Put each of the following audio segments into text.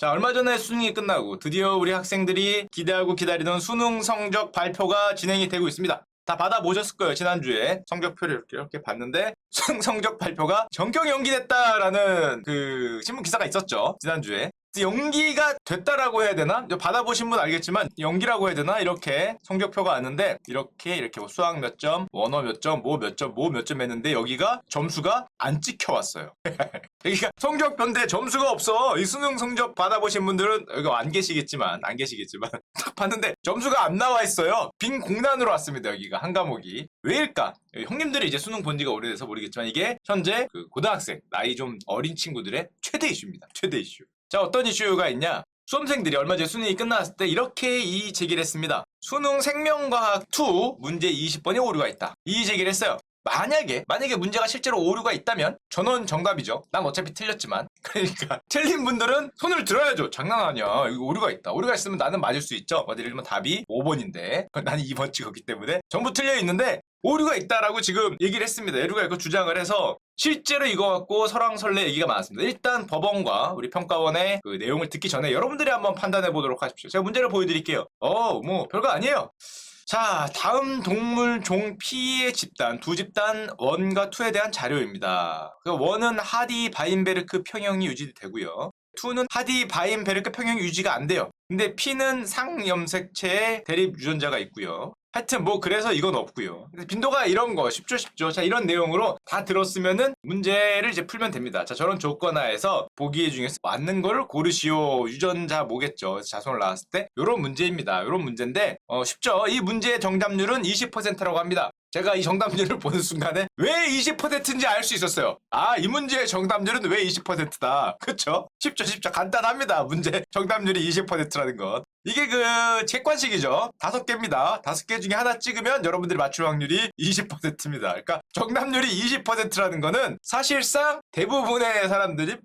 자, 얼마 전에 수능이 끝나고 드디어 우리 학생들이 기대하고 기다리던 수능 성적 발표가 진행이 되고 있습니다. 다 받아보셨을 거예요. 지난주에 성적표를 이렇게 봤는데 수능 성적 발표가 전격 연기됐다라는 그 신문 기사가 있었죠. 지난주에. 연기가 됐다라고 해야 되나? 받아보신 분 알겠지만 연기라고 해야 되나? 이렇게 성적표가 왔는데 이렇게 뭐 수학 몇 점, 원어 몇 점, 뭐 몇 점 했는데 여기가 점수가 안 찍혀왔어요. 여기가 성적표인데 점수가 없어. 이 수능 성적 받아보신 분들은 여기 안 계시겠지만 딱 봤는데 점수가 안 나와 있어요. 빈 공단으로 왔습니다. 여기가 한 과목이. 왜일까? 형님들이 이제 수능 본 지가 오래돼서 모르겠지만 이게 현재 그 고등학생 나이 좀 어린 친구들의 최대 이슈입니다. 최대 이슈. 자, 어떤 이슈가 있냐? 수험생들이 얼마 전에 수능이 끝났을 때 이렇게 이의 제기를 했습니다. 수능 생명과학 2 문제 20번에 오류가 있다. 이의 제기를 했어요. 만약에 문제가 실제로 오류가 있다면 전원 정답이죠. 난 어차피 틀렸지만. 그러니까 틀린 분들은 손을 들어야죠. 장난 아니야. 이거 오류가 있다. 오류가 있으면 나는 맞을 수 있죠. 예를 들면 답이 5번인데 나는 2번 찍었기 때문에 전부 틀려 있는데 오류가 있다라고 지금 얘기를 했습니다. 오류가 있고 주장을 해서 실제로 이거 갖고 설왕설래 얘기가 많았습니다. 일단 법원과 우리 평가원의 그 내용을 듣기 전에 여러분들이 한번 판단해 보도록 하십시오. 제가 문제를 보여드릴게요. 뭐 별거 아니에요. 자, 다음 동물 종 피해 집단, 두 집단 1과 2에 대한 자료입니다. 1은 하디 바인베르크 평형이 유지되고요. 2는 하디 바인베르크 평형이 유지가 안 돼요. 근데 P는 상염색체의 대립 유전자가 있고요. 하여튼 뭐 그래서 이건 없고요. 빈도가 이런 거 쉽죠. 자, 이런 내용으로 다 들었으면은 문제를 이제 풀면 됩니다. 자, 저런 조건하에서 보기 중에서 맞는 걸 고르시오. 유전자 뭐겠죠. 자손을 낳았을 때 요런 문제입니다. 요런 문제인데 쉽죠. 이 문제의 정답률은 20%라고 합니다. 제가 이 정답률을 보는 순간에 왜 20%인지 알 수 있었어요. 아, 이 문제의 정답률은 왜 20%다. 그쵸? 쉽죠. 간단합니다. 문제 정답률이 20%라는 것. 이게 그 객관식이죠. 5개입니다. 5개 중에 하나 찍으면 여러분들이 맞출 확률이 20%입니다. 그러니까 정답률이 20%라는 거는 사실상 대부분의 사람들이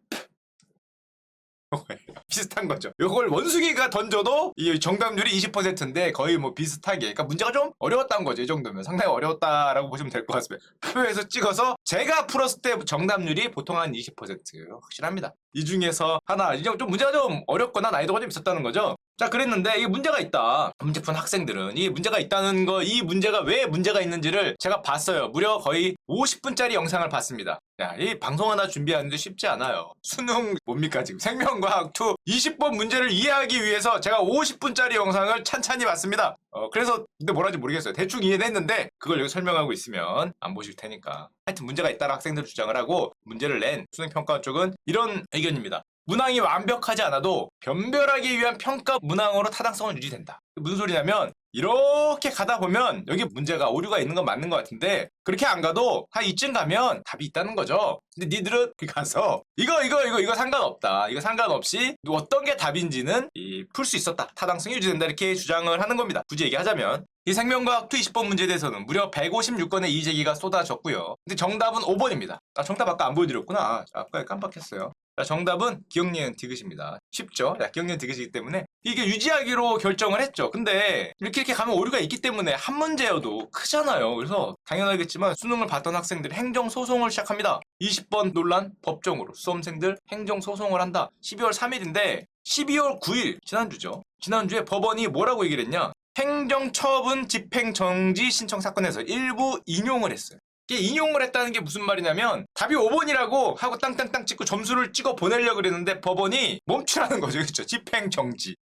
비슷한 거죠. 이걸 원숭이가 던져도 이 정답률이 20%인데 거의 뭐 비슷하게. 그러니까 문제가 좀 어려웠다는 거죠. 이 정도면 상당히 어려웠다라고 보시면 될 것 같습니다. 표에서 찍어서 제가 풀었을 때 정답률이 보통 한 20% 확실합니다. 이 중에서 하나 이제 좀 문제가 좀 어렵거나 난이도가 좀 있었다는 거죠. 자, 그랬는데 이게 문제가 있다. 문제 푼 학생들은 이 문제가 있다는 거, 이 문제가 왜 문제가 있는지를 제가 봤어요. 무려 거의 50분짜리 영상을 봤습니다. 야, 이 방송 하나 준비하는데 쉽지 않아요. 수능 뭡니까 지금 생명과학 2 20번 문제를 이해하기 위해서 제가 50분짜리 영상을 찬찬히 봤습니다. 그래서 근데 뭐라는지 모르겠어요. 대충 이해는 했는데 그걸 여기 설명하고 있으면 안 보실 테니까. 하여튼 문제가 있다라 학생들 주장을 하고 문제를 낸 수능평가 쪽은 이런 의견입니다. 문항이 완벽하지 않아도 변별하기 위한 평가 문항으로 타당성은 유지된다. 무슨 소리냐면 이렇게 가다 보면 여기 문제가 오류가 있는 건 맞는 것 같은데 그렇게 안 가도 한 이쯤 가면 답이 있다는 거죠. 근데 니들은 가서 이거 상관없다. 이거 상관없이 어떤 게 답인지는 풀 수 있었다. 타당성이 유지된다. 이렇게 주장을 하는 겁니다. 굳이 얘기하자면 이 생명과학 2 20번 문제에 대해서는 무려 156건의 이의제기가 쏟아졌고요. 근데 정답은 5번입니다. 정답 아까 안 보여드렸구나. 아까 깜빡했어요. 자, 정답은 기억니은 디귿입니다. 쉽죠? 기억니은 디귿이기 때문에 이게 유지하기로 결정을 했죠. 근데 이렇게 가면 오류가 있기 때문에 한 문제여도 크잖아요. 그래서 당연하겠지만 수능을 봤던 학생들이 행정소송을 시작합니다. 20번 논란 법정으로 수험생들 행정소송을 한다. 12월 3일인데 12월 9일 지난주죠. 지난주에 법원이 뭐라고 얘기를 했냐. 행정처분 집행정지 신청 사건에서 일부 인용을 했어요. 이게 인용을 했다는 게 무슨 말이냐면 답이 5번이라고 하고 땅땅땅 찍고 점수를 찍어 보내려고 그랬는데 법원이 멈추라는 거죠. 그렇죠?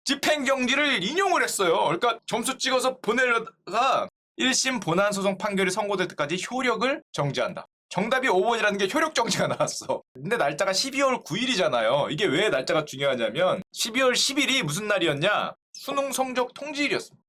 집행정지를 인용을 했어요. 그러니까 점수 찍어서 보내려다가 1심 본안소송 판결이 선고될 때까지 효력을 정지한다. 정답이 5번이라는 게 효력 정지가 나왔어. 근데 날짜가 12월 9일이잖아요. 이게 왜 날짜가 중요하냐면 12월 10일이 무슨 날이었냐? 수능 성적 통지일이었습니다.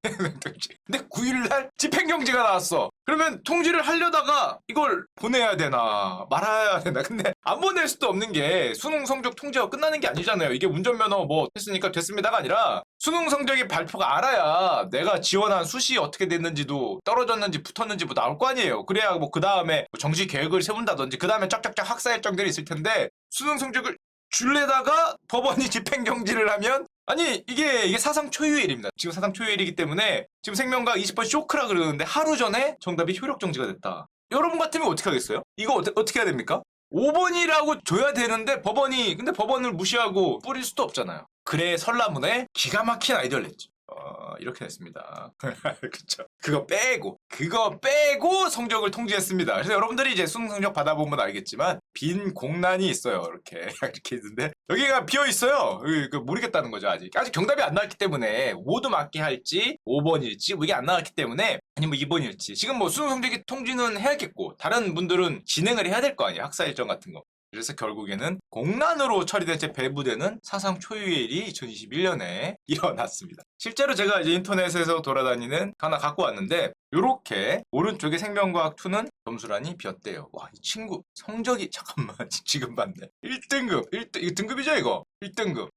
근데 9일날 집행정지가 나왔어. 그러면 통지를 하려다가 이걸 보내야 되나 말아야 되나. 근데 안 보낼 수도 없는 게 수능 성적 통지가 끝나는 게 아니잖아요. 이게 운전면허 뭐 했으니까 됐습니다가 아니라 수능 성적이 발표가 알아야 내가 지원한 수시 어떻게 됐는지도 떨어졌는지 붙었는지 뭐 나올 거 아니에요. 그래야 뭐 그 다음에 정시 계획을 세운다든지 그 다음에 쫙쫙쫙 학사 일정들이 있을 텐데 수능 성적을 줄래다가 법원이 집행정지를 하면 아니 이게 사상 초유의 일입니다. 지금 사상 초유의 일이기 때문에 지금 생명과학 20번 쇼크라 그러는데 하루 전에 정답이 효력 정지가 됐다. 여러분 같으면 어떻게 하겠어요? 이거 어떻게 해야 됩니까? 5번이라고 줘야 되는데 법원을 무시하고 뿌릴 수도 없잖아요. 글의 설라문에 기가 막힌 아이디어를 냈죠. 이렇게 됐습니다. 그쵸. 그거 빼고 성적을 통지했습니다. 그래서 여러분들이 이제 수능 성적 받아보면 알겠지만 빈 공란이 있어요. 이렇게 있는데 여기가 비어 있어요. 모르겠다는 거죠. 아직 정답이 안 나왔기 때문에 모두 맞게 할지 5번일지 이게 안 나왔기 때문에 아니면 2번일지 지금 수능 성적이 통지는 해야겠고 다른 분들은 진행을 해야 될 거 아니에요. 학사 일정 같은 거. 그래서 결국에는 공란으로 처리된 채 배부되는 사상 초유의 일이 2021년에 일어났습니다. 실제로 제가 이제 인터넷에서 돌아다니는 하나 갖고 왔는데 요렇게 오른쪽에 생명과학 2는 점수란이 비었대요. 와, 이 친구 성적이 잠깐만 지금 봤네. 1등급 이거 등급이죠 이거? 1등급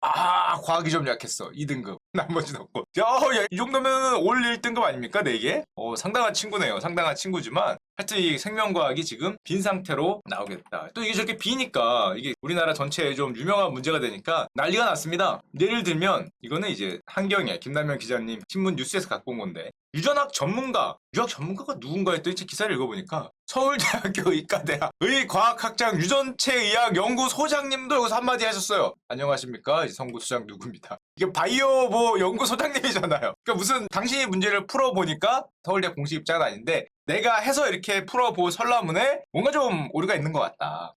과학이 좀 약했어. 2등급 나머지는 없고 야, 이 정도면 올 1등급 아닙니까? 4개? 상당한 친구네요. 상당한 친구지만 하여튼 이 생명과학이 지금 빈 상태로 나오겠다. 또 이게 저렇게 비니까 이게 우리나라 전체에 좀 유명한 문제가 되니까 난리가 났습니다. 예를 들면 이거는 이제 한경애 김남현 기자님 신문 뉴스에서 갖고 온 건데 유학 전문가가 누군가 했더니 제 기사를 읽어보니까 서울대학교 의과대학 의과학학장 유전체 의학 연구소장님도 여기서 한마디 하셨어요. 안녕하십니까? 성구소장 누구입니다. 이게 바이오 연구소장님이잖아요. 그러니까 무슨 당신이 문제를 풀어보니까 서울대 공식 입장은 아닌데 내가 해서 이렇게 풀어본 설라문에 뭔가 좀 오류가 있는 것 같다.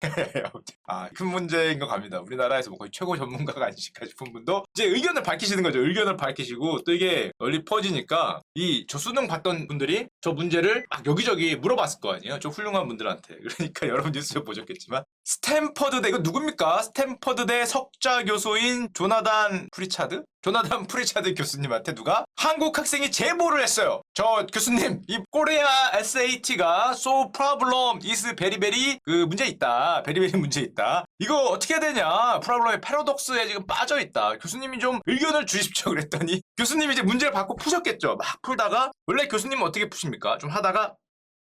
큰 문제인 것 같습니다. 우리나라에서 거의 최고 전문가가 아니실까 싶은 분도 이제 의견을 밝히시는 거죠. 의견을 밝히시고 또 이게 널리 퍼지니까 저 수능 봤던 분들이 저 문제를 막 여기저기 물어봤을 거 아니에요. 저 훌륭한 분들한테. 그러니까 여러분 뉴스에 보셨겠지만 스탠퍼드대 이거 누굽니까? 스탠퍼드대 석좌 교수인 조나단 프리차드 교수님한테 누가 한국 학생이 제보를 했어요. 저 교수님 이 코리아 SAT가 so problem is very very 문제 있다. 베리베리 문제 있다. 이거 어떻게 해야 되냐? 프로블럼의 패러독스에 지금 빠져 있다. 교수님이 좀 의견을 주십시오. 그랬더니 교수님이 이제 문제를 받고 푸셨겠죠. 막 풀다가 원래 교수님은 어떻게 푸십니까? 좀 하다가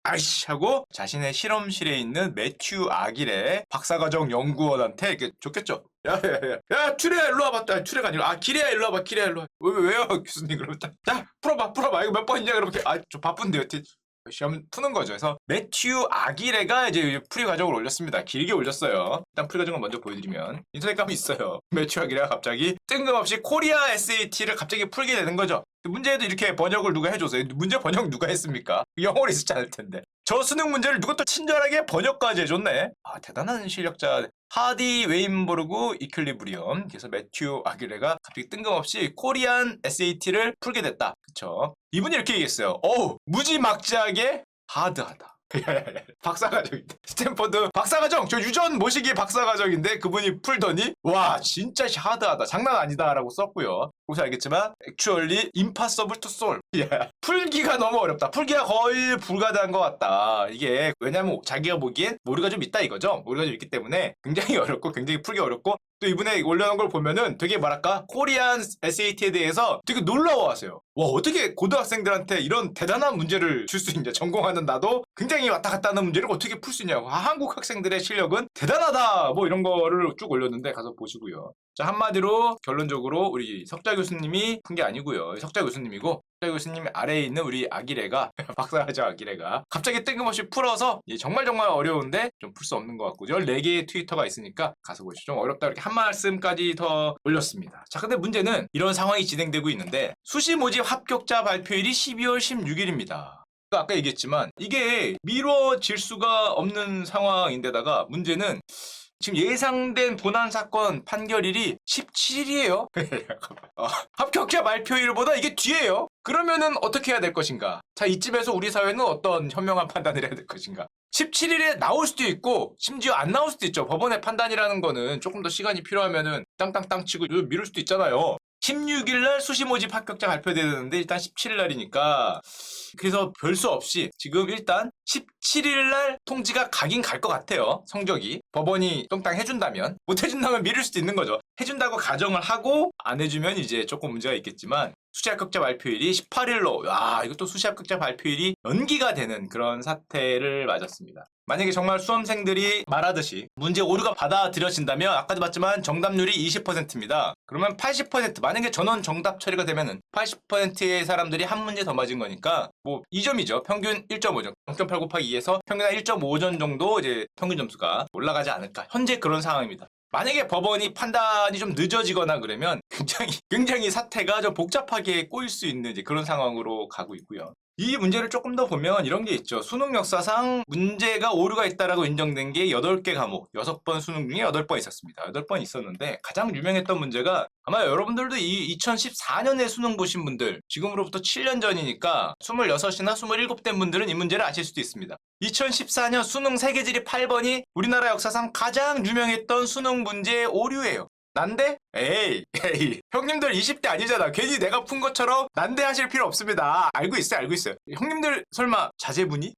아이씨 하고 자신의 실험실에 있는 매튜 아길의 박사과정 연구원한테 이렇게 줬겠죠. 야, 튜레야 일로 와봐. 튜레가 아니라 기레야 일로 와봐. 왜요 교수님? 그러면 자 풀어봐. 이거 몇 번이냐? 그러면 좀 바쁜데요. 시험 푸는 거죠. 그래서 매튜 아기레가 이제 풀이 과정을 올렸습니다. 길게 올렸어요. 일단 풀이 과정을 먼저 보여드리면 인터넷 가면 있어요. 매튜 아기레가 갑자기 뜬금없이 코리아 SAT를 갑자기 풀게 되는 거죠. 문제에도 이렇게 번역을 누가 해줘서 문제 번역 누가 했습니까? 영어로 있었지 않을 텐데. 저 수능 문제를 누가 또 친절하게 번역까지 해줬네. 대단한 실력자. 하디 웨인버르그 이퀄리브리엄. 그래서 매튜 아길레가 갑자기 뜬금없이 코리안 SAT를 풀게 됐다. 그쵸? 이분이 이렇게 얘기했어요. 무지막지하게 하드하다. 박사과정인데 스탠퍼드 박사과정 저 유전 모시기 박사과정인데 그분이 풀더니 와 진짜 하드하다 장난 아니다 라고 썼고요. 보셔서 알겠지만 actually impossible to solve. 풀기가 너무 어렵다. 풀기가 거의 불가능한 것 같다. 이게 왜냐면 자기가 보기엔 오류가 좀 있다 이거죠. 오류가 좀 있기 때문에 굉장히 어렵고 굉장히 풀기 어렵고 또 이분에 올려놓은 걸 보면은 되게 코리안 SAT에 대해서 되게 놀라워하세요. 와 어떻게 고등학생들한테 이런 대단한 문제를 줄 수 있냐. 전공하는 나도 굉장히 왔다 갔다 하는 문제를 어떻게 풀 수 있냐고. 한국 학생들의 실력은 대단하다 이런 거를 쭉 올렸는데 가서 보시고요. 자 한마디로 결론적으로 우리 석좌 교수님이 푼 게 아니고요. 석좌 교수님이고 석좌 교수님 아래에 있는 우리 아기레가 박사과정 아기레가 갑자기 뜬금없이 풀어서 정말 어려운데 좀 풀 수 없는 것 같고 14개의 트위터가 있으니까 가서 보시죠. 좀 어렵다 이렇게 한 말씀까지 더 올렸습니다. 자 근데 문제는 이런 상황이 진행되고 있는데 수시 모집 합격자 발표일이 12월 16일입니다. 아까 얘기했지만 이게 미뤄질 수가 없는 상황인데다가 문제는 지금 예상된 본안 사건 판결일이 17일이에요. 합격자 발표일보다 이게 뒤에요. 그러면은 어떻게 해야 될 것인가? 자, 이쯤에서 우리 사회는 어떤 현명한 판단을 해야 될 것인가? 17일에 나올 수도 있고 심지어 안 나올 수도 있죠. 법원의 판단이라는 거는 조금 더 시간이 필요하면은 땅땅땅 치고 미룰 수도 있잖아요. 16일날 수시 모집 합격자 발표돼야 되는데 일단 17일날이니까 그래서 별 수 없이 지금 일단 17일날 통지가 가긴 갈 것 같아요. 성적이 법원이 똥땅 해준다면 못 해준다면 미룰 수도 있는 거죠. 해준다고 가정을 하고 안 해주면 이제 조금 문제가 있겠지만 수시 합격자 발표일이 18일로 이것도 수시 합격자 발표일이 연기가 되는 그런 사태를 맞았습니다. 만약에 정말 수험생들이 말하듯이 문제 오류가 받아들여진다면 아까도 봤지만 정답률이 20%입니다. 그러면 80% 만약에 전원 정답 처리가 되면은 80%의 사람들이 한 문제 더 맞은 거니까 2점이죠. 평균 1.5점. 0.8 곱하기 2에서 평균 한 1.5점 정도 이제 평균 점수가 올라가지 않을까. 현재 그런 상황입니다. 만약에 법원이 판단이 좀 늦어지거나 그러면 굉장히 사태가 좀 복잡하게 꼬일 수 있는 이제 그런 상황으로 가고 있고요. 이 문제를 조금 더 보면 이런 게 있죠. 수능 역사상 문제가 오류가 있다라고 인정된 게 8개 과목, 6번 수능 중에 8번 있었습니다. 8번 있었는데 가장 유명했던 문제가 아마 여러분들도 이 2014년에 수능 보신 분들, 지금으로부터 7년 전이니까 26이나 27된 분들은 이 문제를 아실 수도 있습니다. 2014년 수능 세계지리 8번이 우리나라 역사상 가장 유명했던 수능 문제의 오류예요. 난데? 에이. 형님들 20대 아니잖아. 괜히 내가 푼 것처럼 난데 하실 필요 없습니다. 알고 있어요. 형님들 설마 자제분이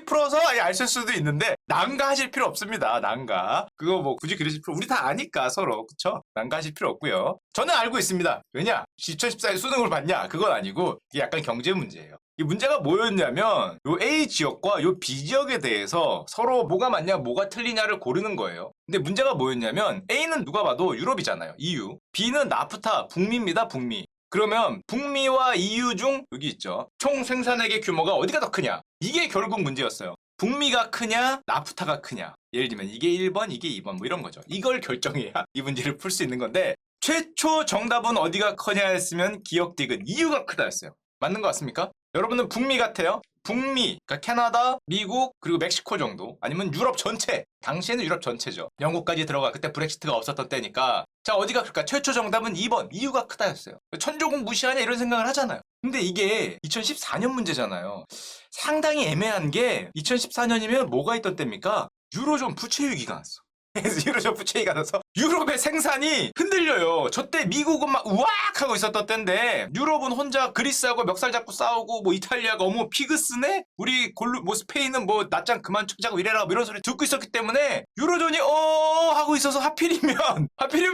풀어서 아예 아실 수도 있는데 난가 하실 필요 없습니다. 난가. 그거 뭐 굳이 그러실 필요, 우리 다 아니까 서로. 그쵸? 난가 하실 필요 없고요. 저는 알고 있습니다. 왜냐? 2014년 수능을 봤냐? 그건 아니고 이게 약간 경제 문제예요. 이 문제가 뭐였냐면 요 A 지역과 요 B 지역에 대해서 서로 뭐가 맞냐 뭐가 틀리냐를 고르는 거예요. 근데 문제가 뭐였냐면 A는 누가 봐도 유럽이잖아요. EU. B는 나프타, 북미입니다. 북미. 그러면 북미와 EU 중 여기 있죠. 총 생산액의 규모가 어디가 더 크냐? 이게 결국 문제였어요. 북미가 크냐 나프타가 크냐. 예를 들면 이게 1번 이게 2번 뭐 이런 거죠. 이걸 결정해야 이 문제를 풀 수 있는 건데 최초 정답은 어디가 크냐 했으면 기억 디귿 EU가 크다 했어요. 맞는 것 같습니까? 여러분은 북미 같아요? 북미, 그러니까 캐나다, 미국, 그리고 멕시코 정도, 아니면 유럽 전체. 당시에는 유럽 전체죠. 영국까지 들어가. 그때 브렉시트가 없었던 때니까. 자, 어디가 클까? 최초 정답은 2번. EU가 크다였어요. 천조국 무시하냐 이런 생각을 하잖아요. 근데 이게 2014년 문제잖아요. 상당히 애매한 게 2014년이면 뭐가 있던 때입니까? 유로존 부채 위기가 왔어. 그래서 유로존 부채위기가 나서 유럽의 생산이 흔들려요. 저때 미국은 막 우악 하고 있었던 때인데 유럽은 혼자 그리스하고 멱살 잡고 싸우고 뭐 이탈리아가 어머 피그스네? 우리 뭐 스페인은 뭐 낮장 그만 쳐자고 이래라 뭐 이런 소리 듣고 있었기 때문에 유로존이 하고 있어서 하필이면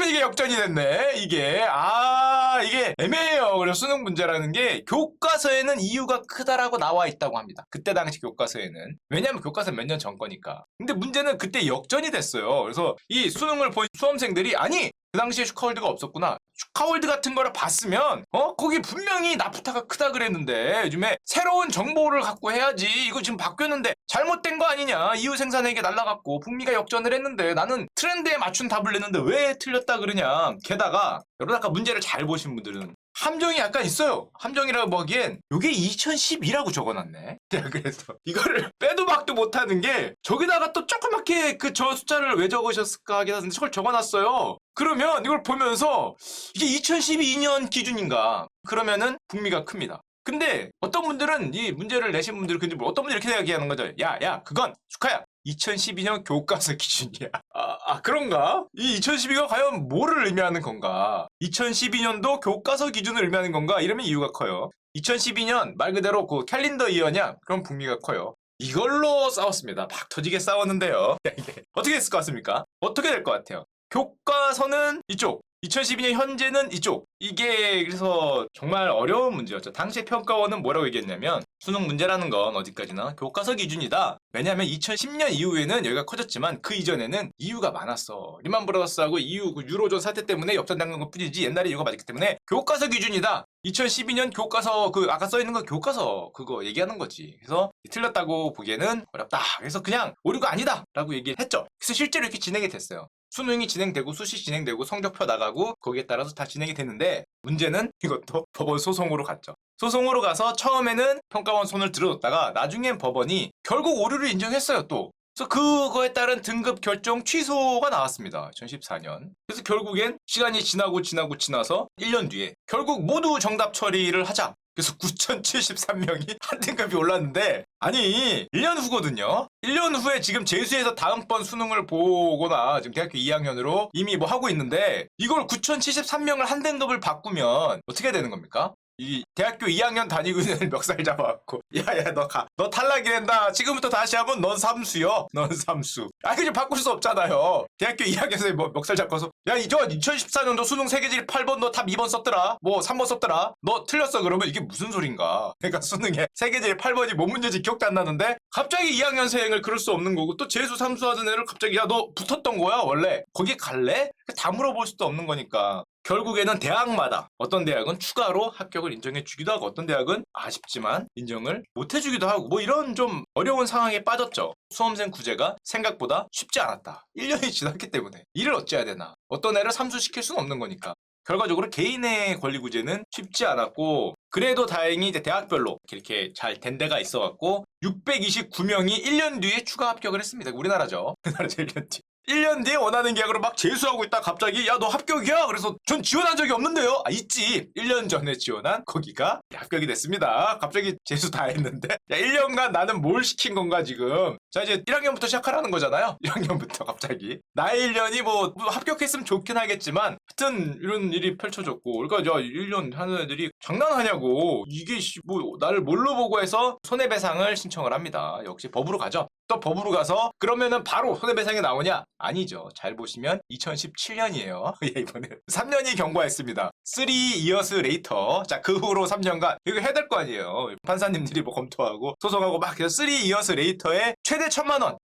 이게 역전이 됐네. 이게 이게 애매해요. 그래서 수능 문제라는 게 교과서에는 이유가 크다라고 나와 있다고 합니다. 그때 당시 교과서에는. 왜냐면 교과서 몇 년 전 거니까. 근데 문제는 그때 역전이 됐어요. 그래서 이 수능을 본 수험생들이 아니 그 당시에 슈카월드가 없었구나. 슈카월드 같은 거를 봤으면 거기 분명히 나프타가 크다 그랬는데 요즘에 새로운 정보를 갖고 해야지. 이거 지금 바뀌었는데 잘못된 거 아니냐. EU 생산액이 날라갔고 북미가 역전을 했는데 나는 트렌드에 맞춘 답을 냈는데 왜 틀렸다 그러냐. 게다가 여러분 아까 문제를 잘 보신 분들은 함정이 약간 있어요. 함정이라고 하기엔 요게 2012라고 적어놨네. 그래서 이거를 빼도 박도 못하는 게 저기다가 또 조그맣게 그 저 숫자를 왜 적으셨을까 하긴 하는데 저걸 적어놨어요. 그러면 이걸 보면서 이게 2012년 기준인가? 그러면은 북미가 큽니다. 근데 어떤 분들은 이 문제를 내신 분들은 어떤 분들이 이렇게 이야기하는 거죠. 야 그건 슈카야 2012년 교과서 기준이야. 그런가? 이 2012가 과연 뭐를 의미하는 건가? 2012년도 교과서 기준을 의미하는 건가? 이러면 이유가 커요. 2012년 말 그대로 그 캘린더 이어냐? 그럼 북미가 커요. 이걸로 싸웠습니다. 막 터지게 싸웠는데요. 이게 어떻게 됐을 것 같습니까? 어떻게 될 것 같아요? 교과서는 이쪽, 2012년 현재는 이쪽. 이게 그래서 정말 어려운 문제였죠. 당시 평가원은 뭐라고 얘기했냐면 수능 문제라는 건 어디까지나 교과서 기준이다. 왜냐하면 2010년 이후에는 여기가 커졌지만 그 이전에는 이유가 많았어. 리만 브라더스하고 EU 유로존 사태 때문에 역전당한 것 뿐이지 옛날에 이유가 많았기 때문에 교과서 기준이다. 2012년 교과서 아까 써있는 거 교과서 그거 얘기하는 거지. 그래서 틀렸다고 보기에는 어렵다. 그래서 그냥 오류가 아니다 라고 얘기를 했죠. 그래서 실제로 이렇게 진행이 됐어요. 수능이 진행되고 수시 진행되고 성적표 나가고 거기에 따라서 다 진행이 됐는데 문제는 이것도 법원 소송으로 갔죠. 소송으로 가서 처음에는 평가원 손을 들어뒀다가 나중엔 법원이 결국 오류를 인정했어요 또. 그래서 그거에 따른 등급 결정 취소가 나왔습니다. 2014년. 그래서 결국엔 시간이 지나서 1년 뒤에 결국 모두 정답 처리를 하자. 그래서 9,073명이 한 등급이 올랐는데 아니 1년 후거든요. 1년 후에 지금 재수해서 다음번 수능을 보거나 지금 대학교 2학년으로 이미 뭐 하고 있는데 이걸 9,073명을 한 등급을 바꾸면 어떻게 되는 겁니까? 이 대학교 2학년 다니고 있는 멱살 잡아갖고 야야 너 탈락이란다. 지금부터 다시 하면 넌 삼수요. 넌 삼수. 그냥 바꿀 수 없잖아요. 대학교 2학년에서 뭐 멱살 잡고서 야 이저 2014년도 수능 세계지리 8번 너 답 2번 썼더라. 뭐 3번 썼더라. 너 틀렸어. 그러면 이게 무슨 소린가. 그러니까 수능에 세계지리 8번이 뭔 문제인지 기억도 안 나는데 갑자기 2학년생을 그럴 수 없는 거고 또 재수 삼수 하던 애를 갑자기 야 너 붙었던 거야 원래. 거기 갈래? 다 물어볼 수도 없는 거니까. 결국에는 대학마다 어떤 대학은 추가로 합격을 인정해 주기도 하고 어떤 대학은 아쉽지만 인정을 못 해주기도 하고 뭐 이런 좀 어려운 상황에 빠졌죠. 수험생 구제가 생각보다 쉽지 않았다. 1년이 지났기 때문에 일을 어찌해야 되나. 어떤 애를 삼수시킬 수는 없는 거니까. 결과적으로 개인의 권리 구제는 쉽지 않았고 그래도 다행히 이제 대학별로 이렇게 잘 된 데가 있어갖고 629명이 1년 뒤에 추가 합격을 했습니다. 우리나라죠. 우리나라죠 1년 뒤. 1년 뒤에 원하는 계약으로 막 재수하고 있다 갑자기 야 너 합격이야? 그래서 전 지원한 적이 없는데요. 아 있지. 1년 전에 지원한 거기가 합격이 됐습니다. 갑자기 재수 다 했는데 야 1년간 나는 뭘 시킨 건가 지금. 자 이제 1학년부터 시작하라는 거잖아요. 1학년부터 갑자기 나의 1년이 뭐 합격했으면 좋긴 하겠지만 하여튼 이런 일이 펼쳐졌고 그러니까 야 1년 하는 애들이 장난하냐고 이게 뭐 나를 뭘로 보고 해서 손해배상을 신청을 합니다. 역시 법으로 가죠. 또 법으로 가서 그러면은 바로 손해배상이 나오냐? 아니죠. 잘 보시면 2017년이에요. 이번에 3년이 경과했습니다. 3 years later. 자, 그 후로 3년간 이거 해야 될 거 아니에요. 판사님들이 뭐 검토하고 소송하고 막 해서 3 years later에 최대 1,000만 원.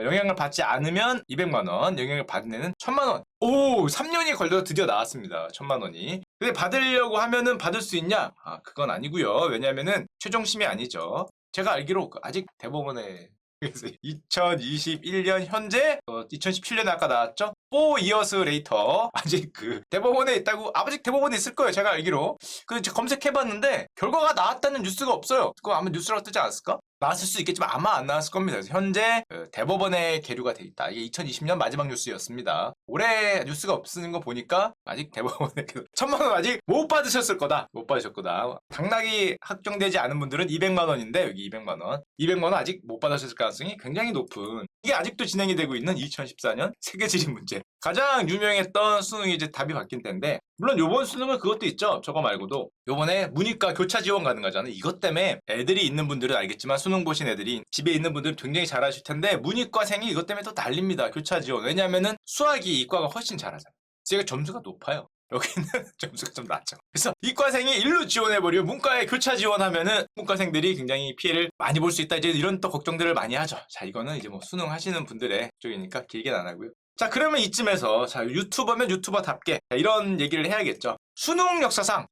영향을 받지 않으면 200만 원. 영향을 받는 애는 1,000만 원. 오, 3년이 걸려서 드디어 나왔습니다. 1,000만 원이. 근데 받으려고 하면은 받을 수 있냐? 아, 그건 아니고요. 왜냐면은 최종심이 아니죠. 제가 알기로 아직 대법원에 그래서 2021년 현재 2017년에 아까 나왔죠? 4 years later 아직 그 대법원에 있다고 아직 대법원에 있을 거예요. 제가 알기로 그 검색해봤는데 결과가 나왔다는 뉴스가 없어요. 그거 아마 뉴스라고 뜨지 않았을까? 나왔을 수 있겠지만 아마 안 나왔을 겁니다. 그래서 현재 대법원에 계류가 돼 있다. 이게 2020년 마지막 뉴스였습니다. 올해 뉴스가 없는 거 보니까 아직 대법원에 1,000만 원 아직 못 받으셨을 거다. 못 받으셨을 거다. 당락이 확정되지 않은 분들은 200만 원인데 여기 200만 원. 200만 원 아직 못 받으셨을 가능성이 굉장히 높은 이게 아직도 진행이 되고 있는 2014년 세계지리 문제. 가장 유명했던 수능이 이제 답이 바뀐 때인데 물론 요번 수능은 그것도 있죠. 저거 말고도 요번에 문이과 교차 지원 가능하잖아요. 이것 때문에 애들이 있는 분들은 알겠지만 수능 보신 애들이 집에 있는 분들은 굉장히 잘하실 텐데 문이과생이 이것 때문에 또 난립니다. 교차 지원. 왜냐면은 수학이 이과가 훨씬 잘하잖아요. 그래서 점수가 높아요. 여기는 점수가 좀 낮죠. 그래서 이과생이 일로 지원해버리면 문과에 교차 지원하면은 문과생들이 굉장히 피해를 많이 볼 수 있다. 이제 이런 또 걱정들을 많이 하죠. 자, 이거는 이제 뭐 수능 하시는 분들의 쪽이니까 길게는 안 하고요. 자, 그러면 이쯤에서 자, 유튜버면 유튜버답게 자, 이런 얘기를 해야겠죠. 수능 역사상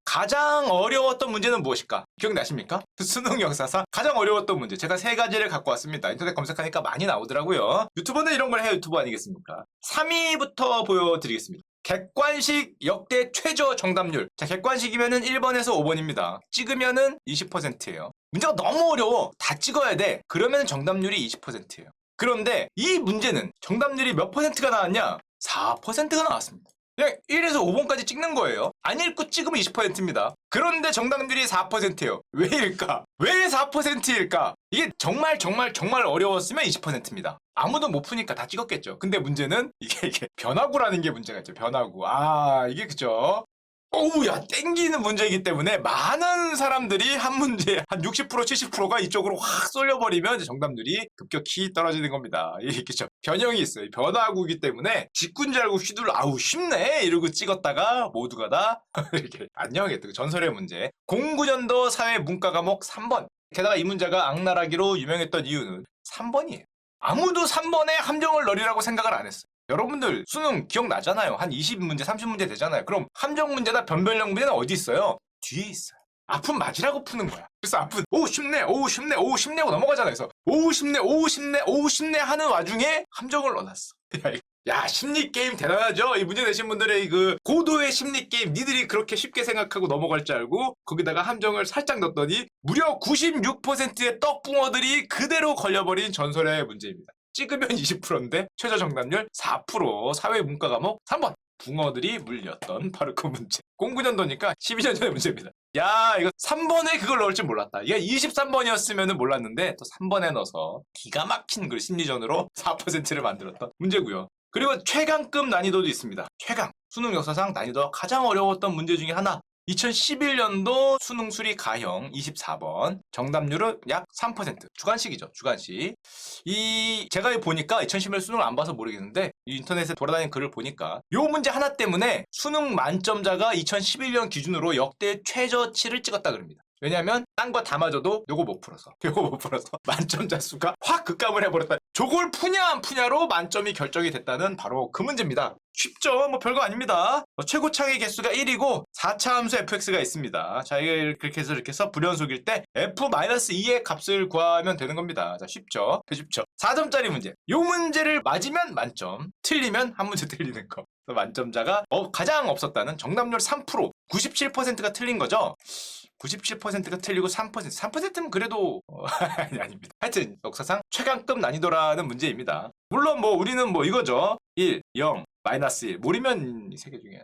가장 어려웠던 문제는 무엇일까? 기억나십니까? 수능 역사상 가장 어려웠던 문제. 제가 3가지를 갖고 왔습니다. 인터넷 검색하니까 많이 나오더라고요. 유튜버는 이런 걸 해야 유튜버 아니겠습니까? 3위부터 보여드리겠습니다. 객관식 역대 최저 정답률. 자, 객관식이면은 1번에서 5번입니다. 찍으면은 20%예요. 문제가 너무 어려워. 다 찍어야 돼. 그러면 정답률이 20%예요. 그런데 이 문제는 정답률이 몇 %가 나왔냐? 4%가 나왔습니다. 그냥 1에서 5번까지 찍는 거예요. 안 읽고 찍으면 20%입니다. 그런데 정답률이 4%예요. 왜일까? 왜 4%일까? 이게 정말 어려웠으면 20%입니다. 아무도 못 푸니까 다 찍었겠죠. 근데 문제는 이게 변화구라는 게 문제가 있죠. 변화구. 아, 이게 그죠? 어우, 야, 땡기는 문제이기 때문에 많은 사람들이 한 문제, 한 60%, 70%가 이쪽으로 확 쏠려버리면 이제 정답률이 급격히 떨어지는 겁니다. 이게 그죠? 변형이 있어요. 변화구이기 때문에 직군 줄 알고 아우, 쉽네! 이러고 찍었다가 모두가 다 이렇게 안녕했던 전설의 문제. 공구년도 사회 문과 과목 3번. 게다가 이 문제가 악랄하기로 유명했던 이유는 3번이에요. 아무도 3번에 함정을 넣으리라고 생각을 안 했어요. 여러분들 수능 기억나잖아요. 한 20문제, 30문제 되잖아요. 그럼 함정 문제나 변별력 문제는 어디 있어요? 뒤에 있어요. 아픈 맞으라고 푸는 거야. 그래서 쉽네 하고 넘어가잖아요. 그래서 쉽네 하는 와중에 함정을 넣어놨어. 야, 심리게임 대단하죠? 이 문제 내신 분들의 그 고도의 심리게임, 니들이 그렇게 쉽게 생각하고 넘어갈 줄 알고 거기다가 함정을 살짝 넣었더니 무려 96%의 떡붕어들이 그대로 걸려버린 전설의 문제입니다. 찍으면 20%인데 최저 정답률 4%. 사회 문과 과목 3번. 붕어들이 물렸던 바로 그 문제. 09년도니까 12년 전의 문제입니다. 야, 이거 3번에 그걸 넣을 줄 몰랐다. 이게 23번이었으면 몰랐는데 또 3번에 넣어서 기가 막힌 그 심리전으로 4%를 만들었던 문제고요. 그리고 최강급 난이도도 있습니다. 최강. 수능 역사상 난이도가 가장 어려웠던 문제 중에 하나. 2011년도 수능 수리 가형 24번. 정답률은 약 3%. 주관식이죠. 주관식. 제가 보니까 2011년 수능을 안 봐서 모르겠는데 인터넷에 돌아다니는 글을 보니까 요 문제 하나 때문에 수능 만점자가 2011년 기준으로 역대 최저치를 찍었다 그럽니다. 왜냐면 딴 거 다 맞아도 요거 못 풀어서 만점자 수가 확 급감을 해버렸다. 저걸 푸냐 안 푸냐로 만점이 결정이 됐다는 바로 그 문제입니다. 쉽죠. 뭐 별거 아닙니다. 최고 차기 개수가 1이고 4차 함수 fx가 있습니다. 자, 이렇게 해서 불연속일 때 f-2의 값을 구하면 되는 겁니다. 자, 쉽죠. 쉽죠. 4점짜리 문제. 요 문제를 맞으면 만점, 틀리면 한 문제 틀리는 거. 만점자가 가장 없었다는 정답률 3%, 97%가 틀린 거죠. 97%가 틀리고 3%. 3%는 그래도 아닙니다. 하여튼 역사상 최강급 난이도라는 문제입니다. 물론 뭐 우리는 뭐 이거죠. 1, 0, 마이너스 1. 모르면 3개 중에.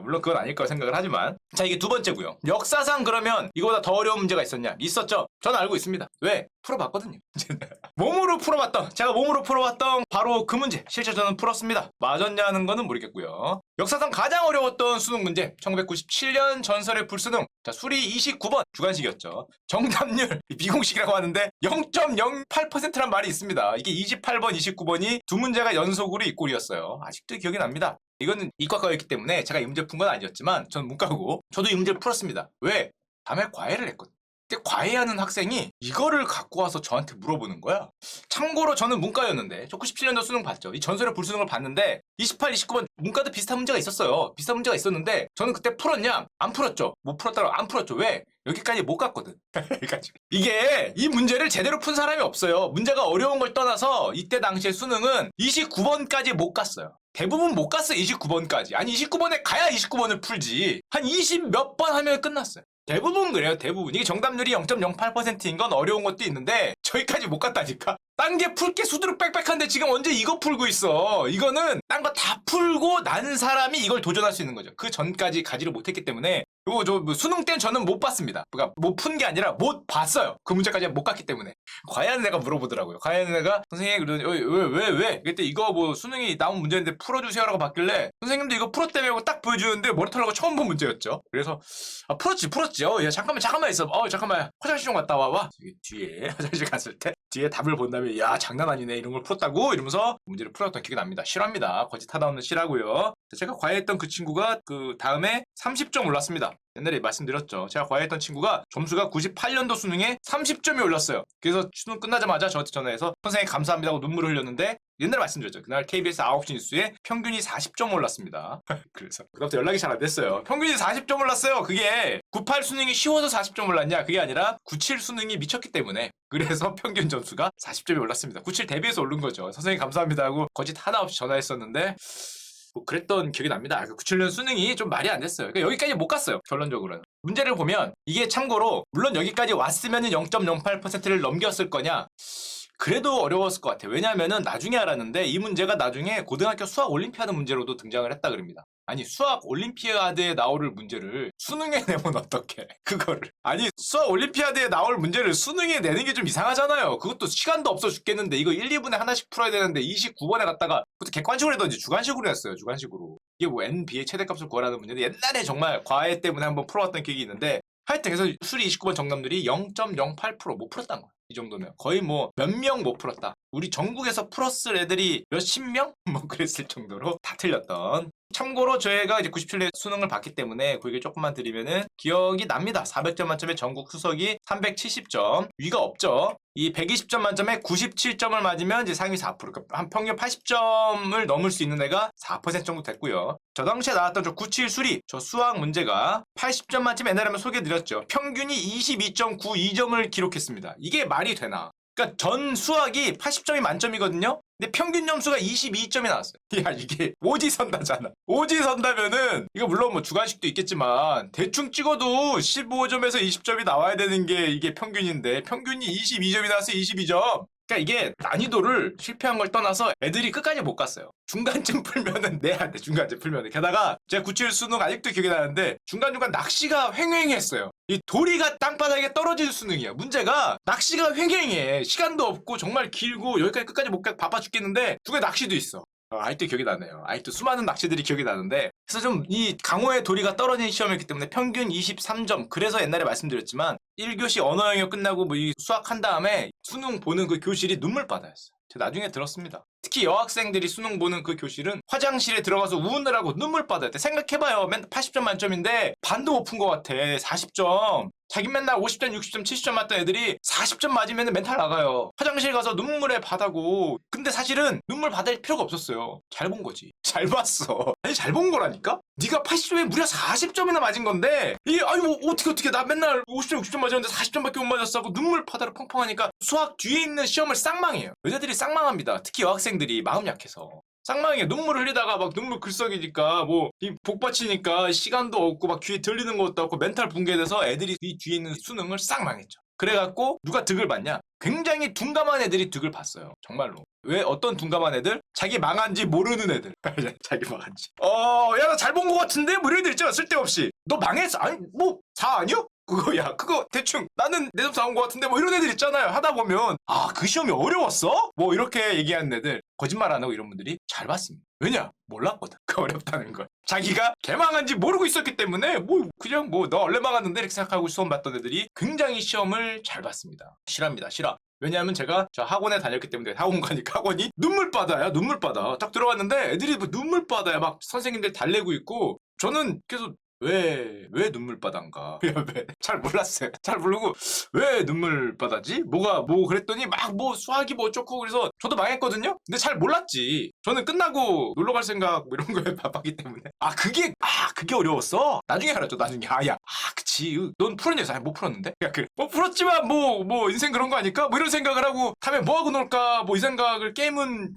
물론 그건 아닐 거라 생각을 하지만. 자, 이게 두 번째고요. 역사상 그러면 이거보다 더 어려운 문제가 있었냐? 있었죠? 저는 알고 있습니다. 왜? 풀어봤거든요. 제가 몸으로 풀어봤던 바로 그 문제. 실제 저는 풀었습니다. 맞았냐는 거는 모르겠고요. 역사상 가장 어려웠던 수능 문제. 1997년 전설의 불수능. 자, 수리 29번. 주관식이었죠. 정답률 비공식이라고 하는데 0.08%란 말이 있습니다. 이게 28번, 29번이 두 문제가 연속으로 이 꼴이었어요. 아직도 기억이 납니다. 이거는 이과과였기 때문에 제가 이 문제 푼 건 아니었지만 저는 문과고 저도 이 문제를 풀었습니다. 왜? 다음에 과외를 했거든요. 근데 과외하는 학생이 이거를 갖고 와서 저한테 물어보는 거야. 참고로 저는 문과였는데 저 97년도 수능 봤죠. 이 전설의 불수능을 봤는데 28, 29번 문과도 비슷한 문제가 있었어요. 비슷한 문제가 있었는데 저는 그때 풀었냐? 안 풀었죠. 못 풀었다고 안 풀었죠. 왜? 여기까지 못 갔거든. 이게 이 문제를 제대로 푼 사람이 없어요. 문제가 어려운 걸 떠나서 이때 당시에 수능은 29번까지 못 갔어요. 대부분 못 갔어. 29번까지. 아니 29번에 가야 29번을 풀지. 한 20 몇 번 하면 끝났어요. 대부분 그래요. 대부분. 이게 정답률이 0.08%인 건 어려운 것도 있는데 저기까지 못 갔다니까. 딴 게 풀 게 수두룩 빽빽한데 지금 언제 이거 풀고 있어. 이거는 딴 거 다 풀고 난 사람이 이걸 도전할 수 있는 거죠. 그 전까지 가지를 못했기 때문에. 요거 저 수능 땐 저는 못 봤습니다. 그러니까 못 푼 게 아니라 못 봤어요. 그 문제까지 못 갔기 때문에. 과연 내가 물어보더라고요. 과연 내가 선생님 그러더니 왜? 그때 이거 뭐 수능이 나온 문제인데 풀어주세요라고 받길래 선생님도 이거 풀었다며 하고 딱 보여주는데 머리털하고 처음 본 문제였죠. 그래서 풀었지. 야 잠깐만 있어. 잠깐만 화장실 좀 갔다 와. 뒤에 화장실 갔을 때 뒤에 답을 본 다음에 야 장난 아니네 이런 걸 풀었다고 이러면서 문제를 풀었던 기억이 납니다. 실화입니다. 거짓하다 없는 실화고요. 제가 과외했던 그 친구가 그 다음에 30점 올랐습니다. 옛날에 말씀드렸죠. 제가 과외했던 친구가 점수가 98년도 수능에 30점이 올랐어요. 그래서 수능 끝나자마자 저한테 전화해서 선생님 감사합니다 하고 눈물을 흘렸는데 옛날에 말씀드렸죠. 그날 KBS 9시 뉴스에 평균이 40점 올랐습니다. 그래서 그다음부터 연락이 잘 안 됐어요. 평균이 40점 올랐어요. 그게 98 수능이 쉬워서 40점 올랐냐? 그게 아니라 97 수능이 미쳤기 때문에 그래서 평균 점수가 40점이 올랐습니다. 97 대비해서 오른 거죠. 선생님 감사합니다 하고 거짓 하나 없이 전화했었는데 뭐 그랬던 기억이 납니다. 97년 수능이 좀 말이 안 됐어요. 그러니까 여기까지 못 갔어요. 결론적으로는. 문제를 보면 이게 참고로 물론 여기까지 왔으면 0.08%를 넘겼을 거냐? 그래도 어려웠을 것 같아요. 왜냐하면은 나중에 알았는데 이 문제가 나중에 고등학교 수학 올림피아드 문제로도 등장을 했다 그럽니다. 아니 수학 올림피아드에 나올 문제를 수능에 내면 어떡해. 그거를. 아니 수학 올림피아드에 나올 문제를 수능에 내는 게 좀 이상하잖아요. 그것도 시간도 없어 죽겠는데 이거 1, 2분에 하나씩 풀어야 되는데 29번에 갔다가 그것도 객관식으로 해던지 주관식으로 했어요. 주관식으로. 이게 뭐 NB의 최대값을 구하라는 문제인데 옛날에 정말 과외 때문에 한번 풀어왔던 기억이 있는데 하여튼 그래서 수리 29번 정답률이 0.08% 못 풀었다는 거예요. 이 정도면 거의 뭐 몇 명 못 풀었다. 우리 전국에서 풀었을 애들이 몇십 명? 뭐 그랬을 정도로 다 틀렸던. 참고로 저희가 이제 97년 수능을 봤기 때문에 그 얘기 조금만 드리면은 기억이 납니다. 400점 만점에 전국 수석이 370점. 위가 없죠. 이 120점 만점에 97점을 맞으면 이제 상위 4%. 그러니까 한 평균 80점을 넘을 수 있는 애가 4% 정도 됐고요. 저 당시에 나왔던 저 97 수리, 저 수학 문제가 80점 만점에 옛날에 한번 소개해드렸죠. 평균이 22.92점을 기록했습니다. 이게 말이 되나? 그러니까 전 수학이 80점이 만점이거든요. 근데 평균 점수가 22점이 나왔어요. 야 이게 오지선다잖아. 오지선다면은 이거 물론 뭐 주관식도 있겠지만 대충 찍어도 15점에서 20점이 나와야 되는 게 이게 평균인데 평균이 22점이 나와서 22점. 그러니까 이게 난이도를 실패한 걸 떠나서 애들이 끝까지 못 갔어요. 중간쯤 풀면은 내야 돼. 중간쯤 풀면은. 게다가 제가 97 수능 아직도 기억이 나는데 중간중간 낚시가 횡행했어요. 이 도리가 땅바닥에 떨어진 수능이야. 문제가 낚시가 횡행해. 시간도 없고 정말 길고 여기까지 끝까지 못 가 바빠 죽겠는데 중간에 낚시도 있어. 아직도 기억이 나네요. 아직도 수많은 낚시들이 기억이 나는데 그래서 좀 이 강호의 도리가 떨어진 시험이었기 때문에 평균 23점. 그래서 옛날에 말씀드렸지만 1교시 언어 영역 끝나고 뭐 이 수학 한 다음에 수능 보는 그 교실이 눈물바다였어요. 제가 나중에 들었습니다. 특히 여학생들이 수능 보는 그 교실은 화장실에 들어가서 우느라고 눈물 받아야 돼. 생각해봐요. 맨날 80점 만점인데 반도 못 푼 것 같아. 40점. 자기 맨날 50점, 60점, 70점 맞던 애들이 40점 맞으면 멘탈 나가요. 화장실 가서 눈물의 바다고. 근데 사실은 눈물 받을 필요가 없었어요. 잘 본 거지. 잘 봤어. 아니 잘 본 거라니까? 네가 80점에 무려 40점이나 맞은 건데 이게 아니 뭐 어떻게 나 맨날 50점, 60점 맞았는데 40점밖에 못 맞았어 하고 눈물 바다로 펑펑하니까 수학 뒤에 있는 시험을 쌍망해요. 여자들이 쌍망합니다. 특히 여학생들이 마음 약해서. 쌍망이에 눈물 흘리다가 막 눈물 글썽이니까 뭐 이 복받치니까 시간도 없고 막 귀에 들리는 것도 없고 멘탈 붕괴돼서 애들이 이 뒤에 있는 수능을 쌍망했죠. 그래갖고 누가 득을 봤냐? 굉장히 둔감한 애들이 득을 봤어요. 정말로. 왜 어떤 둔감한 애들? 자기 망한지 모르는 애들. 자기 망한지. 야 나 잘 본 것 같은데? 뭐 이런 애들 있잖아. 쓸데없이. 너 망했어? 아니 뭐 4 아니야? 그거 대충 나는 내 점수 나온 것 같은데 뭐 이런 애들 있잖아요. 하다 보면 그 시험이 어려웠어? 뭐 이렇게 얘기하는 애들 거짓말 안 하고 이런 분들이 잘 봤습니다. 왜냐? 몰랐거든. 그 어렵다는 걸. 자기가 개망한지 모르고 있었기 때문에 뭐 그냥 뭐 너 원래 망했는데 이렇게 생각하고 시험 봤던 애들이 굉장히 시험을 잘 봤습니다. 실합니다. 실화. 왜냐하면 제가 저 학원에 다녔기 때문에 학원 가니까 학원이 눈물바다야. 눈물바다. 딱 들어갔는데 애들이 뭐 눈물바다야. 막 선생님들 달래고 있고 저는 계속 왜 눈물바다인가? 잘 몰랐어요. 잘 모르고 왜 눈물바다지? 뭐 그랬더니 막 뭐 수학이 뭐 어쩌고 그래서 저도 망했거든요? 근데 잘 몰랐지. 저는 끝나고 놀러 갈 생각 뭐 이런 거에 바빴기 때문에 그게 어려웠어? 나중에 알았죠. 나중에 그치. 넌 풀었냐? 아니 못 풀었는데? 그래. 뭐 풀었지만 뭐 인생 그런 거 아닐까? 뭐 이런 생각을 하고 다음에 뭐 하고 놀까? 뭐 이 생각을 게임은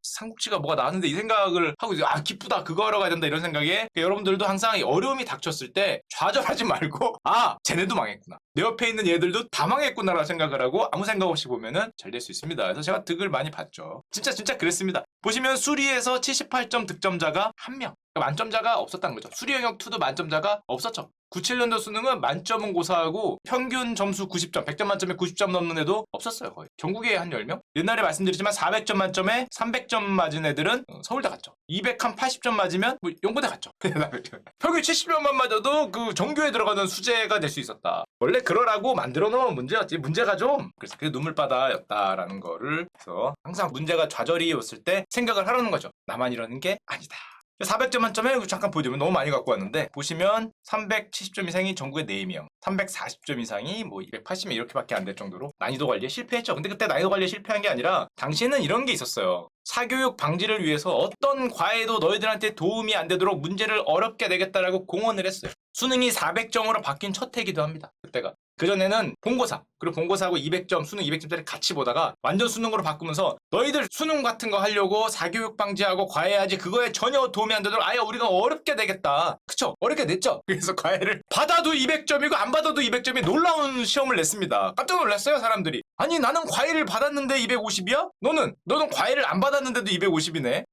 삼국지가 뭐가 나왔는데 이 생각을 하고 기쁘다 그거 하러 가야 된다 이런 생각에 여러분들도 항상 어려움이 닥쳤을 때 좌절하지 말고 쟤네도 망했구나. 내 옆에 있는 얘들도 다 망했구나라고 생각을 하고 아무 생각 없이 보면은 잘 될 수 있습니다. 그래서 제가 득을 많이 봤죠. 진짜 그랬습니다. 보시면 수리에서 78점 득점자가 1명. 그러니까 만점자가 없었다는 거죠. 수리 영역 2도 만점자가 없었죠. 97년도 수능은 만점은 고사하고 평균 점수 90점, 100점 만점에 90점 넘는 애도 없었어요. 거의. 전국에 한 10명? 옛날에 말씀드렸지만 400점 만점에 300점 맞은 애들은 서울대 갔죠. 280점 맞으면 뭐 연고대 갔죠. 평균 70점만 맞아도 그 정규에 들어가는 수재가 될 수 있었다. 원래 그러라고 만들어 놓은 문제였지. 문제가 좀 그래서 그게 눈물바다였다라는 거를 그래서 항상 문제가 좌절이 왔을 때 생각을 하라는 거죠. 나만 이러는 게 아니다. 400점 만점에 잠깐 보여주면 너무 많이 갖고 왔는데 보시면 370점 이상이 전국에 4명 340점 이상이 뭐 280명 이렇게밖에 안 될 정도로 난이도 관리에 실패했죠. 근데 그때 난이도 관리에 실패한 게 아니라 당시에는 이런 게 있었어요. 사교육 방지를 위해서 어떤 과외도 너희들한테 도움이 안 되도록 문제를 어렵게 내겠다라고 공언을 했어요. 수능이 400점으로 바뀐 첫 해기도 합니다. 그때가. 그전에는 본고사 그리고 본고사하고 200점 수능 200점짜리 같이 보다가 완전 수능으로 바꾸면서 너희들 수능 같은 거 하려고 사교육 방지하고 과외하지 그거에 전혀 도움이 안 되도록 아예 우리가 어렵게 내겠다. 그쵸? 어렵게 냈죠? 그래서 과외를 받아도 200점이고 안 받아도 200점이 놀라운 시험을 냈습니다. 깜짝 놀랐어요 사람들이. 아니 나는 과외를 받았는데 250이야? 너는 과외를 안 받았는데도 250이네.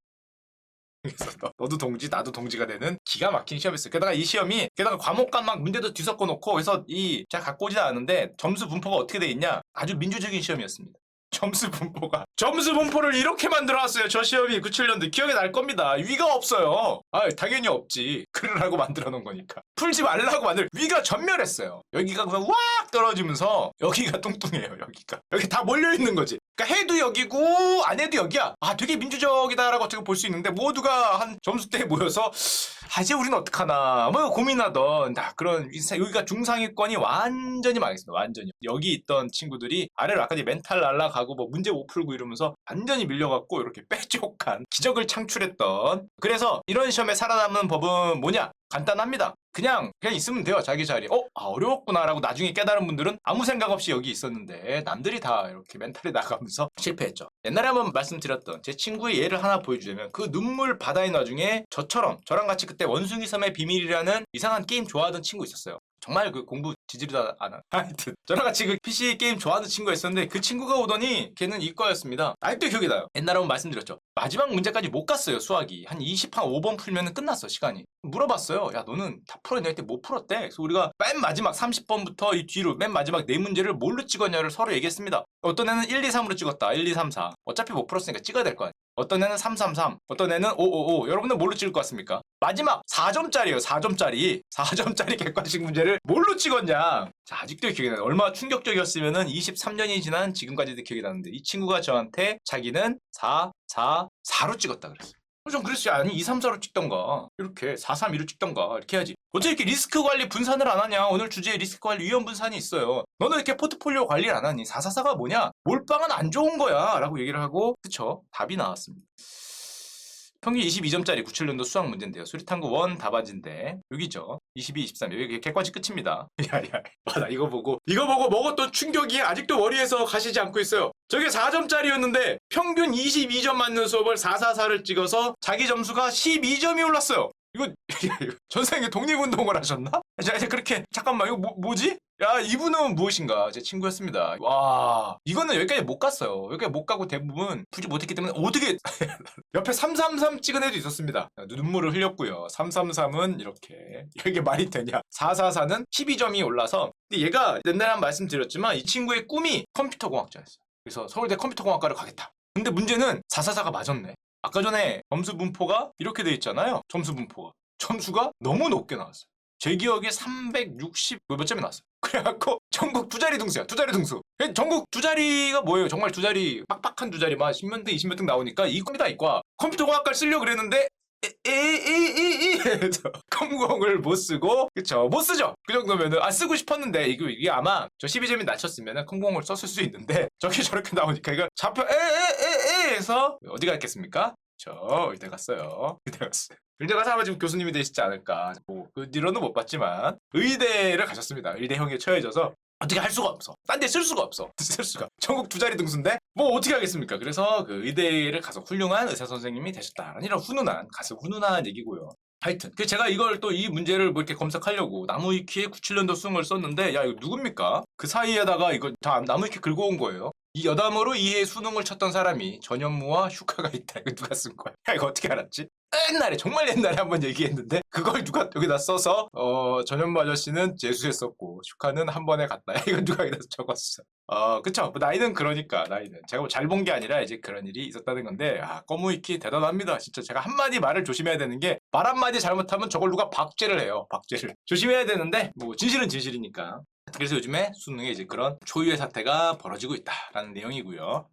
그래서 너도 동지 나도 동지가 되는 기가 막힌 시험이었어요. 게다가 이 시험이 과목간 막 문제도 뒤섞어 놓고 그래서 제가 갖고 오지는 않은데 점수 분포가 어떻게 돼 있냐 아주 민주적인 시험이었습니다. 점수 분포를 이렇게 만들어놨어요. 저 시험이 97년도 기억에 날 겁니다. 위가 없어요. 당연히 없지. 그러라고 만들어 놓은 거니까. 풀지 말라고 위가 전멸했어요. 여기가 그냥 왁 떨어지면서 여기가 뚱뚱해요. 여기 다 몰려있는 거지. 그러니까 해도 여기고 안 해도 여기야. 되게 민주적이다라고 어떻게 볼 수 있는데 모두가 한 점수대에 모여서 이제 우리는 어떡하나 뭐 고민하던 그런 여기가 중상위권이 완전히 망했습니다. 완전히. 여기 있던 친구들이 아래로 아까 멘탈 날라가고 뭐 문제 못 풀고 이러면서 완전히 밀려갖고 이렇게 빼쪽한 기적을 창출했던 그래서 이런 시험에 살아남는 법은 뭐냐? 간단합니다. 그냥 있으면 돼요. 자기 자리. 어려웠구나라고 나중에 깨달은 분들은 아무 생각 없이 여기 있었는데 남들이 다 이렇게 멘탈이 나가면서 실패했죠. 옛날에 한번 말씀드렸던 제 친구의 예를 하나 보여주자면 그 눈물 바다의 나중에 저랑 같이 그때 원숭이 섬의 비밀이라는 이상한 게임 좋아하던 친구 있었어요. 정말 그 공부 지지리도 안 하여튼 저랑 같이 그 PC 게임 좋아하는 친구가 있었는데 그 친구가 오더니 걔는 이과였습니다. 아직도 기억이 나요. 옛날에 한번 말씀드렸죠. 마지막 문제까지 못 갔어요. 수학이. 한 5번 풀면 끝났어 시간이. 물어봤어요. 야 너는 다 풀었냐 했더니 못 풀었대. 그래서 우리가 맨 마지막 30번부터 이 뒤로 맨 마지막 4문제를 뭘로 찍었냐를 서로 얘기했습니다. 어떤 애는 1, 2, 3으로 찍었다. 1, 2, 3, 4. 어차피 못 풀었으니까 찍어야 될 거 아니야. 어떤 애는 333, 어떤 애는 555. 여러분들 뭘로 찍을 것 같습니까? 마지막 4점짜리예요. 4점짜리. 4점짜리 객관식 문제를 뭘로 찍었냐? 자, 아직도 기억이 나요. 얼마나 충격적이었으면은 23년이 지난 지금까지도 기억이 나는데 이 친구가 저한테 자기는 4로 찍었다 그랬어요. 전 그랬어요. 아니 2, 3, 4로 찍던가 이렇게 4, 3, 2로 찍던가 이렇게 해야지. 어떻게 이렇게 리스크 관리 분산을 안 하냐. 오늘 주제에 리스크 관리 위험 분산이 있어요. 너는 이렇게 포트폴리오 관리를 안 하니 444가 뭐냐. 몰빵은 안 좋은 거야 라고 얘기를 하고 그쵸 답이 나왔습니다. 평균 22점짜리 97년도 수학 문제인데요. 수리탐구 1 답안지인데 여기죠. 22, 23 여기 객관식 끝입니다. 야야 맞아 이거 보고 먹었던 충격이 아직도 머리에서 가시지 않고 있어요. 저게 4점짜리였는데 평균 22점 맞는 수업을 444를 찍어서 자기 점수가 12점이 올랐어요. 이거 전생에 독립운동을 하셨나? 자 이제 그렇게 잠깐만 이거 뭐지? 야 이분은 무엇인가 제 친구였습니다. 와 이거는 여기까지 못 갔어요. 여기까지 못 가고 대부분 풀지 못했기 때문에 어떻게 옆에 333 찍은 애도 있었습니다. 눈물을 흘렸고요. 333은 이게 말이 되냐. 444는 12점이 올라서 근데 얘가 옛날에 한 말씀 드렸지만 이 친구의 꿈이 컴퓨터공학자였어요. 그래서 서울대 컴퓨터공학과를 가겠다. 근데 문제는 444가 맞았네. 아까 전에 점수 분포가 이렇게 돼 있잖아요. 점수가 너무 높게 나왔어요. 제 기억에 360 몇 점이 나왔어요. 그래갖고 전국 두 자리 등수야. 두 자리 등수. 전국 두 자리가 뭐예요? 정말 두 자리 빡빡한 두 자리 막 10몇 등 20몇 등 나오니까 이겁니다 이과. 컴퓨터공학과를 쓰려고 그랬는데 해서 컴공을 못 쓰고 그쵸 못 쓰죠. 그 정도면은 쓰고 싶었는데 이게 아마 저 12점이 낮췄으면은 컴공을 썼을 수 있는데 저게 저렇게 나오니까 이거 잡혀 해서 어디 갔겠습니까? 저 의대 갔어요. 의대 가서 아마 지금 교수님이 되시지 않을까. 그 뒤로는 못 봤지만 의대를 가셨습니다. 의대형에 처해져서 어떻게 할 수가 없어. 딴 데 쓸 수가 없어. 전국 두 자리 등수인데 뭐 어떻게 하겠습니까? 그래서 그 의대를 가서 훌륭한 의사 선생님이 되셨다라는 이런 훈훈한 얘기고요. 하여튼 제가 이걸 또 이 문제를 뭐 이렇게 검색하려고 나무위키에 97년도 수능을 썼는데 야 이거 누굽니까? 그 사이에다가 이거 다 나무위키 긁어 온 거예요. 이 여담으로 이해 수능을 쳤던 사람이 전현무와 휴가가 있다. 이거 누가 쓴 거야? 야 이거 어떻게 알았지? 옛날에 정말 옛날에 한번 얘기했는데 그걸 누가 여기다 써서 전현무 아저씨는 재수했었고 휴가는 한 번에 갔다. 이거 누가 여기다 적었어. 그쵸? 뭐 나이는 그러니까 나이는 제가 뭐 잘 본 게 아니라 이제 그런 일이 있었다는 건데 꺼무위키 대단합니다. 진짜 제가 한마디 말을 조심해야 되는 게 말 한마디 잘못하면 저걸 누가 박제를 해요. 박제를 조심해야 되는데 뭐 진실은 진실이니까. 그래서 요즘에 수능에 이제 그런 초유의 사태가 벌어지고 있다라는 내용이고요.